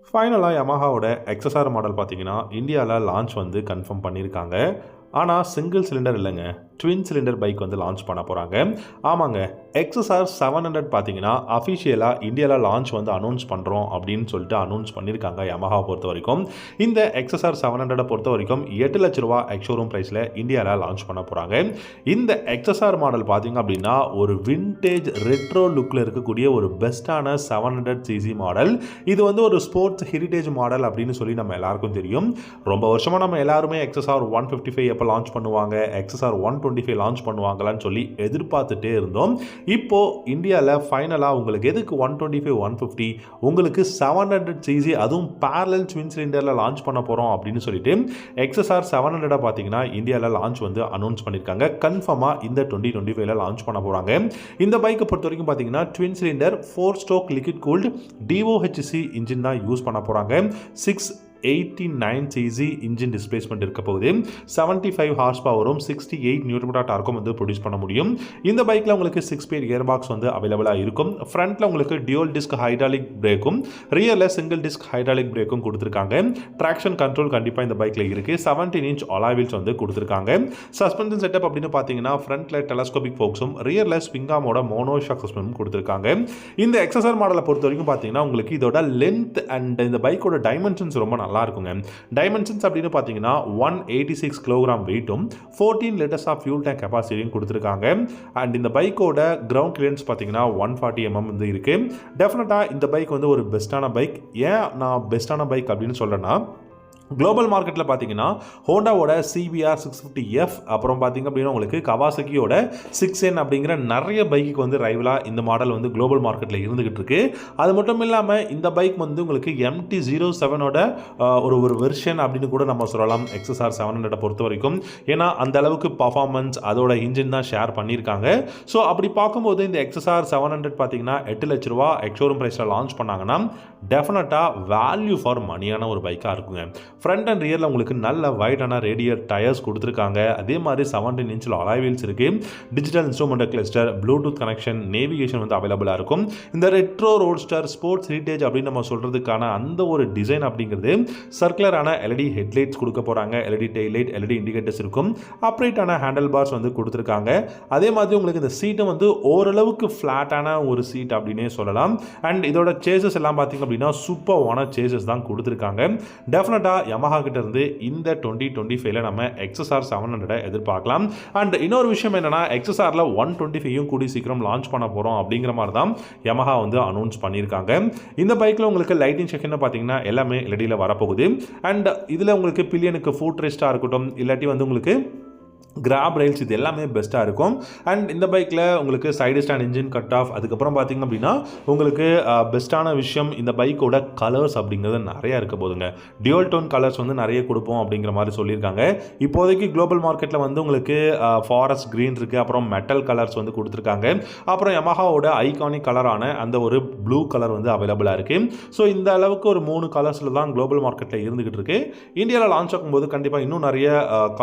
ஃபைனலாக Yamahaவோட XSR model பார்த்தீங்கன்னா, இந்தியால லான்ச் வந்து கன்ஃபார்ம் பண்ணியிருக்காங்க. ஆனா, சிங்கிள் சிலிண்டர் இல்லங்க. ட்வின் சிலிண்டர் பைக் வந்து லான்ச் பண்ண போறாங்க. ஆமாங்க. XSR 700 பார்த்தீங்கன்னா, அஃபிஷியலா இந்தியால லான்ச் வந்து அனௌன்ஸ் பண்றோம் அப்படின்னு சொல்லிட்டு அனௌன்ஸ் பண்ணியிருக்காங்க Yamahaவ பொறுத்தவரைக்கும். இந்த XSR 700 பொறுத்தவரைக்கும் ரூ. 8,00,000 எக்ஸ் ஷோரூம் பிரைஸ்ல இந்தியால லான்ச் பண்ண போறாங்க. இந்த XSR மாடல் பார்த்தீங்க அப்படின்னா, ஒரு விண்டேஜ் ரெட்ரோ லுக்ல இருக்கக்கூடிய ஒரு பெஸ்ட்டான 700 சிசி மாடல். இது வந்து ஒரு ஸ்போர்ட்ஸ் ஹெரிடேஜ் மாடல் அப்படின்னு சொல்லி நம்ம எல்லாருக்கும் தெரியும். ரொம்ப வருஷமா நம்ம எல்லாருமே XSR 155 எப்போ லான்ச் பண்ணுவாங்க, XSR 125 லான்ச் பண்ணுவாங்களான்னு சொல்லி எதிர்பார்த்துட்டே இருந்தோம். இப்போ இந்தியாவில் ஃபைனலாக உங்களுக்கு எதுக்கு 125 150 உங்களுக்கு 700 சிசி அதுவும் பேரலல் ட்வின் சிலிண்டரில் லான்ச் பண்ண போகிறோம் அப்படின்னு சொல்லிட்டு XSR 700 பார்த்தீங்கன்னா இந்தியாவில் லான்ச் வந்து அனௌன்ஸ் பண்ணியிருக்காங்க. கன்ஃபார்மாக இந்த 2025 லான்ச் பண்ண போகிறாங்க. இந்த பைக்கை பொறுத்த வரைக்கும் பார்த்தீங்கன்னா twin cylinder 4 stroke liquid cooled DOHC engine தான் யூஸ் பண்ண போகிறாங்க. 689 சிசி இன்ஜின் டிஸ்பிளேஸ்மெண்ட் இருக்க போகுது. 75 ஹார்ஸ் பவரும் 68 நியூட்டன் டார்க்கும் வந்து ப்ரொடியூஸ் பண்ண முடியும். இந்த பைக்கில் உங்களுக்கு 6 ஸ்பீட் கியர் பாக்ஸ் வந்து அவைலபிளாக இருக்கும். ஃப்ரண்ட்டில் உங்களுக்கு டியூல் டிஸ்க் ஹைட்ராலிக் பிரேக்கும் ரியரில் சிங்கிள் டிஸ்க் ஹைட்ராலிக் பிரேக்கும் கொடுத்துருக்காங்க. ட்ராக்ஷன் கண்ட்ரோல் கண்டிப்பாக இந்த பைக்கில் இருக்குது. 17 இன்ச் அலாய் வீல்ஸ் வந்து கொடுத்துருக்காங்க. சஸ்பென்ஷன் செட்டப் அப்படின்னு பார்த்தீங்கன்னா ஃப்ரண்ட்டில் டெலஸ்கோபிக் ஃபோக்ஸும் ரியரில் ஸ்விங்காமோட மோனோஷாக் சஸ்பென்ஷனும் கொடுத்துருக்காங்க. இந்த XSR மாடலை பொறுத்த வரைக்கும் பார்த்தீங்கன்னா உங்களுக்கு இதோட லென்த் அண்ட் இந்த பைக்கோட டைமென்ஷன்ஸ் ரொம்ப நல்லா இருக்குங்க. டைமென்ஷன்ஸ் அப்படின்னு பார்த்தீங்கன்னா 186 கிலோகிராம் வெயிட்டும் 14 லிட்டர்ஸ் ஆஃப் ஃபியூல் டேங்க் கெப்பாசிட்டியும் கொடுத்துருக்காங்க. அண்ட் இந்த பைக்கோட கிரவுண்ட் கிளியரன்ஸ் பார்த்தீங்கன்னா 140 mm வந்து இருக்கு. டெஃபினட்டாக இந்த பைக் வந்து ஒரு பெஸ்ட்டான பைக். ஏன் நான் பெஸ்ட்டான பைக் அப்படின்னு சொல்கிறேன்னா, குளோபல் மார்க்கெட்டில் பார்த்தீங்கன்னா ஹோண்டாவோட CBR 650F அப்புறம் பார்த்தீங்க அப்படின்னா உங்களுக்கு கவாசக்கியோட 6N அப்படிங்கிற நிறைய பைக்கு வந்து ரைவலாக இந்த மாடல் வந்து குளோபல் மார்க்கெட்டில் இருந்துகிட்டு இருக்கு. அது மட்டும் இல்லாமல் இந்த பைக் வந்து உங்களுக்கு MT-07ஓட ஒரு வெர்ஷன் அப்படின்னு கூட நம்ம சொல்லலாம் XSR 700 பொறுத்த வரைக்கும். ஏன்னா அந்த அளவுக்கு பர்ஃபார்மன்ஸ் அதோட இன்ஜின் தான் ஷேர் பண்ணியிருக்காங்க. ஸோ அப்படி பார்க்கும்போது இந்த XSR 700 பார்த்தீங்கன்னா ரூ. 8,00,000 எக்ஸ் ஷோரூம் பிரைஸில் லான்ச் பண்ணாங்கன்னா டெஃபினட்டாக வேல்யூ ஃபார் மணியான ஒரு பைக்காக இருக்குங்க. ஃப்ரண்ட் அண்ட் ரியரில் உங்களுக்கு நல்ல வைடான ரேடியர் டயர்ஸ் கொடுத்துருக்காங்க. அதே மாதிரி 17 இன்ச்சில் அலாய் வீல்ஸ் இருக்குது. Digital instrument cluster, Bluetooth connection, navigation வந்து அவைலபிளாக இருக்கும். இந்த ரெட்ரோ ரோட்ஸ்டர் ஸ்போர்ட்ஸ் ஹெரிடேஜ் அப்படின்னு நம்ம சொல்கிறதுக்கான அந்த ஒரு டிசைன் அப்படிங்கிறது சர்க்குலரான LED ஹெட்லைட்ஸ் கொடுக்க போகிறாங்க. LED tail light, LED indicators இருக்கும். அப்ரைட்டான ஹேண்டில் பார்ஸ் வந்து கொடுத்துருக்காங்க. அதே மாதிரி உங்களுக்கு இந்த சீட்டும் வந்து ஓரளவுக்கு ஃப்ளாட்டான ஒரு சீட் அப்படின்னே சொல்லலாம். அண்ட் இதோட சேசஸ் எல்லாம் பார்த்தீங்க அப்படின்னா சூப்பரான சேசஸ் தான் கொடுத்துருக்காங்க. டெஃபினட்டாக Yamaha கிட்ட இருந்து இந்த 2025 நம்ம XSR 700 எதிர்பார்க்கலாம். அண்ட் இன்னொரு விஷயம் என்னன்னா XSRல 125 கூடி சீக்கிரம் லான்ச் பண்ண போறோம் அப்படிங்கிற மாதிரி தான் Yamaha வந்து அனௌன்ஸ் பண்ணியிருக்காங்க. இந்த பைக்ல உங்களுக்கு லைட்டிங் செக்ஷன் பார்த்தீங்கன்னா எல்லாமே LEDல வரப்போகுது. அண்ட் இதுல உங்களுக்கு பில்லியனுக்கு ஃபுட் ரெஸ்டா இருக்கட்டும், இல்லாட்டி வந்து உங்களுக்கு கிராப் ரயில்ஸ் இது எல்லாமே பெஸ்ட்டாக இருக்கும். அண்ட் இந்த பைக்கில் உங்களுக்கு side stand engine cut off, அதுக்கப்புறம் பார்த்திங்க அப்படின்னா உங்களுக்கு பெஸ்ட்டான விஷயம் இந்த பைக்கோட கலர்ஸ் அப்படிங்கிறது நிறையா இருக்க போதுங்க. டியூல் டோன் கலர்ஸ் வந்து நிறைய கொடுப்போம் அப்படிங்கிற மாதிரி சொல்லியிருக்காங்க. இப்போதைக்கு குளோபல் மார்க்கெட்டில் வந்து உங்களுக்கு ஃபாரஸ்ட் க்ரீன் இருக்குது, அப்புறம் மெட்டல் கலர்ஸ் வந்து கொடுத்துருக்காங்க. அப்புறம் Yamahaவோட ஐகானிக் கலரான அந்த ஒரு ப்ளூ கலர் வந்து அவைலபிளாக இருக்குது. ஸோ இந்த அளவுக்கு ஒரு 3 கலர்ஸில் தான் குளோபல் மார்க்கெட்டில் இருந்துகிட்டு இருக்கு. இந்தியாவில் லான்ச் ஆகும்போது கண்டிப்பாக இன்னும் நிறைய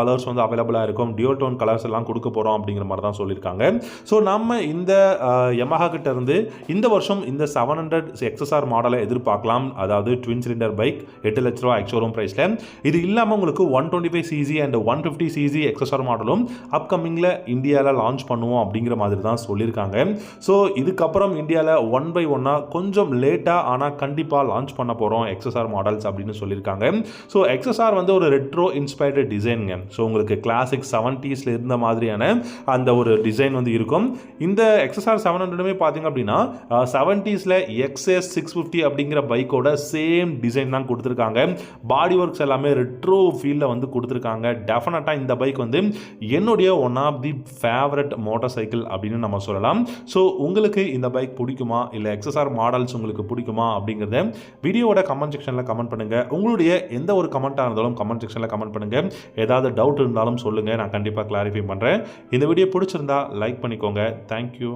கலர்ஸ் வந்து அவைலபிளாக இருக்கும். டியூல் டோன் கலர்ஸ் எல்லாம் கொடுக்க போகிறோம் அப்படிங்கிற மாதிரி தான் சொல்லியிருக்காங்க. ஸோ நம்ம இந்த Yamaha கிட்ட இருந்து இந்த வருஷம் இந்த 700 XSR மாடலை எதிர்பார்க்கலாம். அதாவது ட்வின் சிலிண்டர் பைக் ரூ. 8,00,000 எக்ஸ் ஷோரூம் பிரைஸில். இது இல்லாமல் உங்களுக்கு 125 சிசி அண்ட் 150 சிசி XSR மாடலும் அப்கமிங்கில் இந்தியாவில் லான்ச் பண்ணுவோம் அப்படிங்கிற மாதிரி தான் சொல்லியிருக்காங்க. ஸோ இதுக்கப்புறம் இந்தியாவில் 1 by 1 கொஞ்சம் லேட்டாக ஆனால் கண்டிப்பாக லான்ச் பண்ண போகிறோம் XSR மாடல்ஸ் அப்படின்னு சொல்லியிருக்காங்க. ஸோ XSR வந்து ஒரு ரெட்ரோ இன்ஸ்பயர்டு டிசைனுங்க. ஸோ உங்களுக்கு கிளாசிக் 70s இருந்த மாதிரியான அந்த ஒரு டிசைன் வந்து இருக்கும். இந்த XSR 700 பார்த்தீங்க அப்படின்னா 70s XS 650 அப்படிங்கிற பைக்கோட சேம் டிசைன் தான் கொடுத்துருக்காங்க. பாடி ஒர்க்ஸ் எல்லாமே ரெட்ரோ ஃபீல்டில் வந்து கொடுத்துருக்காங்க. டெஃபினட்டாக இந்த பைக் வந்து என்னுடைய one of the favourite motor cycle அப்படின்னு நம்ம சொல்லலாம். ஸோ உங்களுக்கு இந்த பைக் பிடிக்குமா, இல்லை XSR மாடல்ஸ் உங்களுக்கு பிடிக்குமா அப்படிங்கிறத வீடியோவோட கமெண்ட் செக்ஷனில் கமெண்ட் பண்ணுங்கள். உங்களுடைய எந்த ஒரு கமெண்ட்டாக இருந்தாலும் கமெண்ட் செக்ஷனில் கமெண்ட் பண்ணுங்கள். ஏதாவது டவுட் இருந்தாலும் சொல்லுங்கள், நான் கண்டிப்பாக கிளாரிஃபை பண்ணுறேன். இந்த வீடியோ பிடிச்சிருந்தா லைக் பண்ணிக்கோங்க. தேங்க்யூ.